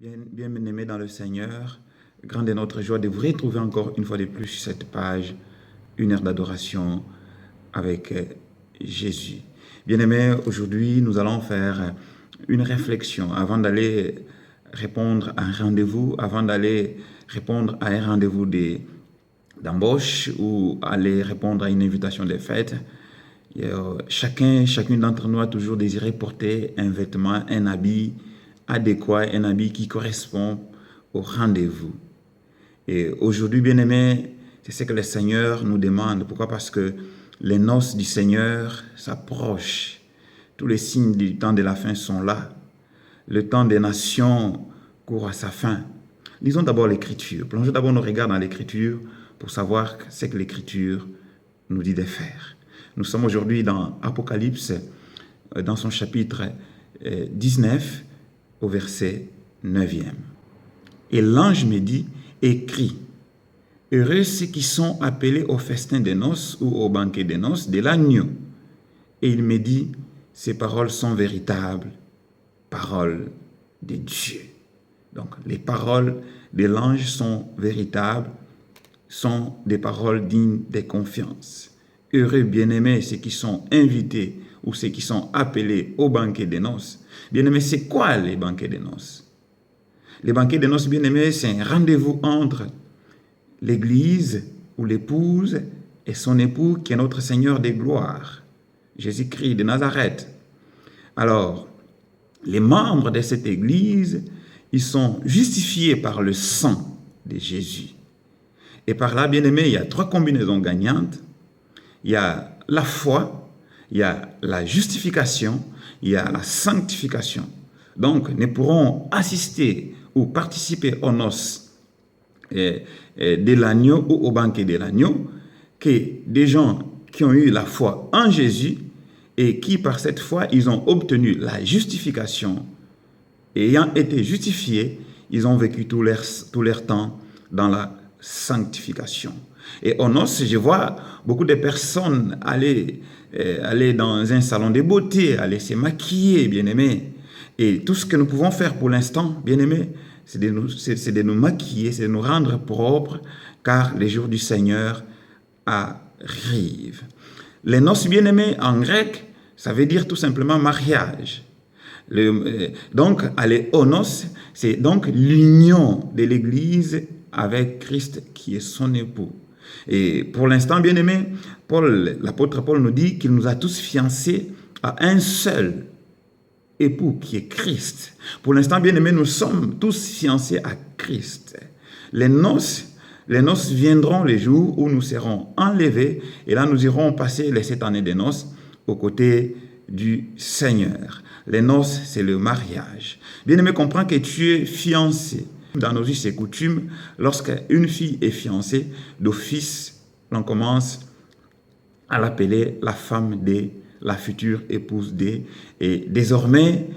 Bien-aimés dans le Seigneur, grande est notre joie de vous retrouver encore une fois de plus sur cette page, une heure d'adoration avec Jésus. Bien-aimés, aujourd'hui, nous allons faire une réflexion avant d'aller répondre à un rendez-vous, avant d'aller répondre à un rendez-vous d'embauche ou aller répondre à une invitation de fête. Chacune d'entre nous a toujours désiré porter un vêtement, un habit adéquat, un habit qui correspond au rendez-vous. Et aujourd'hui, bien-aimés, c'est ce que le Seigneur nous demande. Pourquoi? Parce que les noces du Seigneur s'approchent. Tous les signes du temps de la fin sont là. Le temps des nations court à sa fin. Lisons d'abord l'Écriture. Plongeons d'abord nos regards dans l'Écriture pour savoir ce que l'Écriture nous dit de faire. Nous sommes aujourd'hui dans Apocalypse, dans son chapitre 19, au verset 9e. Et l'ange me dit, écris, heureux ceux qui sont appelés au festin des noces ou au banquet des noces de l'agneau. Et il me dit, ces paroles sont véritables, paroles de Dieu. Donc, les paroles de l'ange sont véritables, sont des paroles dignes de confiance. Heureux, bien-aimés, ceux qui sont invités ou ceux qui sont appelés au banquet des noces. Bien-aimés, c'est quoi les banquets des noces? Les banquets des noces, bien-aimés, c'est un rendez-vous entre l'Église ou l'épouse et son époux qui est notre Seigneur des gloires, Jésus-Christ de Nazareth. Alors, les membres de cette Église, ils sont justifiés par le sang de Jésus. Et par là, bien-aimés, il y a trois combinaisons gagnantes. Il y a la foi, il y a la justification, il y a la sanctification. Donc, nous pourrons assister ou participer aux noces de l'agneau ou au banquet de l'agneau que des gens qui ont eu la foi en Jésus et qui, par cette foi, ils ont obtenu la justification. Et ayant été justifiés, ils ont vécu tout leur temps dans la sanctification. Et aux noces, je vois beaucoup de personnes aller dans un salon de beauté, aller se maquiller, bien-aimés. Et tout ce que nous pouvons faire pour l'instant, bien-aimés, c'est de nous maquiller, c'est de nous rendre propres, car les jours du Seigneur arrivent. Les noces, bien-aimés, en grec, ça veut dire tout simplement mariage. Donc, aller aux noces, c'est donc l'union de l'Église avec Christ qui est son époux. Et pour l'instant, bien-aimé, l'apôtre Paul nous dit qu'il nous a tous fiancés à un seul époux qui est Christ. Pour l'instant, bien-aimé, nous sommes tous fiancés à Christ. Les noces viendront les jours où nous serons enlevés et là nous irons passer les 7 années des noces aux côtés du Seigneur. Les noces, c'est le mariage. Bien-aimé, comprends que tu es fiancé. Dans nos us et coutumes, lorsqu'une fille est fiancée, d'office, on commence à l'appeler la femme de, la future épouse de. Et désormais,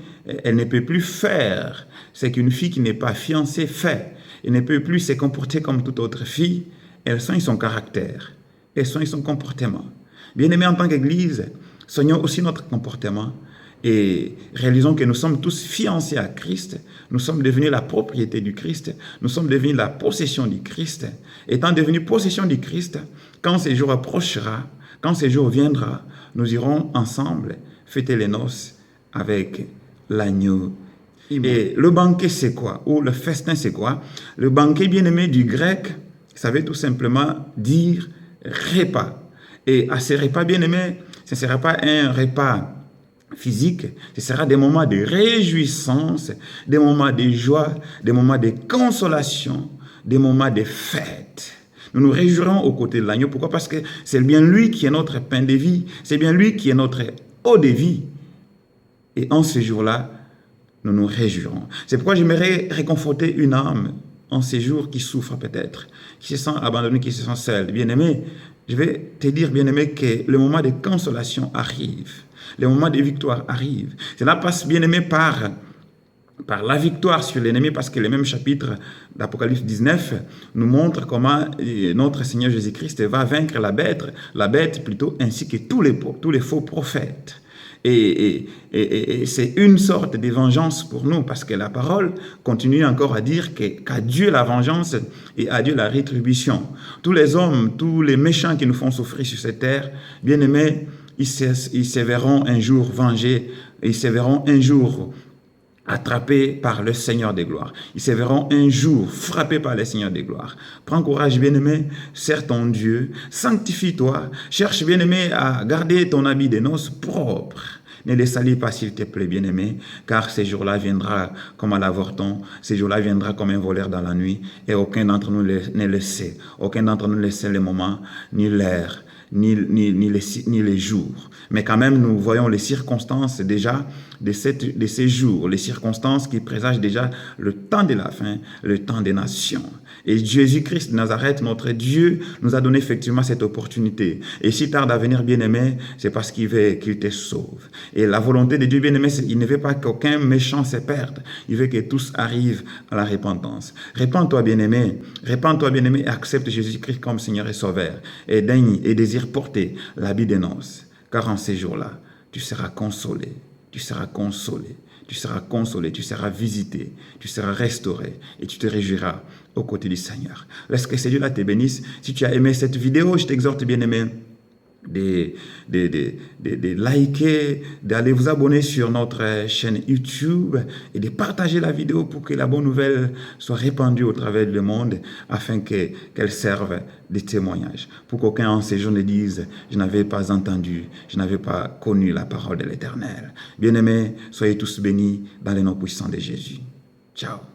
elle ne peut plus faire ce qu'une fille qui n'est pas fiancée fait. Elle ne peut plus se comporter comme toute autre fille. Elle soigne son caractère. Elle soigne son comportement. Bien-aimés, en tant qu'Église, soignons aussi notre comportement. Et réalisons que nous sommes tous fiancés à Christ, nous sommes devenus la propriété du Christ, nous sommes devenus la possession du Christ. Étant devenus possession du Christ, quand ce jour approchera, quand ce jour viendra, nous irons ensemble fêter les noces avec l'agneau. Et le banquet, c'est quoi? Ou le festin, c'est quoi? Le banquet, bien-aimé, du grec, ça veut tout simplement dire repas. Et à ces repas, bien-aimés, ce ne sera pas un repas physique, ce sera des moments de réjouissance, des moments de joie, des moments de consolation, des moments de fête. Nous nous réjouirons aux côtés de l'agneau. Pourquoi? Parce que c'est bien lui qui est notre pain de vie, c'est bien lui qui est notre eau de vie. Et en ce jour-là, nous nous réjouirons. C'est pourquoi j'aimerais réconforter une âme en ces jours qui souffre peut-être, qui se sent abandonnée, qui se sent seule. Bien-aimé, je vais te dire, bien-aimé, que le moment de consolation arrive. Les moments de victoire arrivent. Cela passe, bien aimé, par la victoire sur l'ennemi, parce que le même chapitre d'Apocalypse 19 nous montre comment notre Seigneur Jésus-Christ va vaincre la bête plutôt, ainsi que tous les faux prophètes. Et c'est une sorte de vengeance pour nous, parce que la parole continue encore à dire qu'à Dieu la vengeance et à Dieu la rétribution. Tous les hommes, tous les méchants qui nous font souffrir sur cette terre, bien-aimés, ils se verront un jour vengés, ils se verront un jour attrapés par le Seigneur des gloires. Ils se verront un jour frappés par le Seigneur des gloires. Prends courage, bien-aimé, sers ton Dieu, sanctifie-toi, cherche, bien-aimé, à garder ton habit de noces propre. Ne les salis pas, s'il te plaît, bien-aimé, car ces jours-là viendra comme à l'avorton, ces jours-là viendra comme un voleur dans la nuit, et aucun d'entre nous ne le sait. Aucun d'entre nous ne sait le moment, ni l'heure, ni les jours. Mais quand même, nous voyons les circonstances déjà de ces jours, les circonstances qui présagent déjà le temps de la fin, le temps des nations. Et Jésus-Christ de Nazareth, notre Dieu, nous a donné effectivement cette opportunité. Et si tarde à venir, bien-aimé, c'est parce qu'il veut qu'il te sauve. Et la volonté de Dieu, bien-aimé, il ne veut pas qu'aucun méchant se perde. Il veut que tous arrivent à la repentance. Répands-toi, bien-aimé, et accepte Jésus-Christ comme Seigneur et Sauveur. Et daigne et désire porter l'habit des noces. Car en ces jours-là, tu seras consolé, tu seras consolé, tu seras consolé, tu seras visité, tu seras restauré et tu te réjouiras aux côtés du Seigneur. Laisse que ce Dieu-là te bénisse. Si tu as aimé cette vidéo, je t'exhorte, bien-aimé, de liker, d'aller vous abonner sur notre chaîne YouTube et de partager la vidéo pour que la bonne nouvelle soit répandue au travers du monde afin qu'elle serve de témoignage. Pour qu'aucun en ces jours ne dise « Je n'avais pas entendu, je n'avais pas connu la parole de l'Éternel ». Bien-aimés, soyez tous bénis dans les noms puissants de Jésus. Ciao.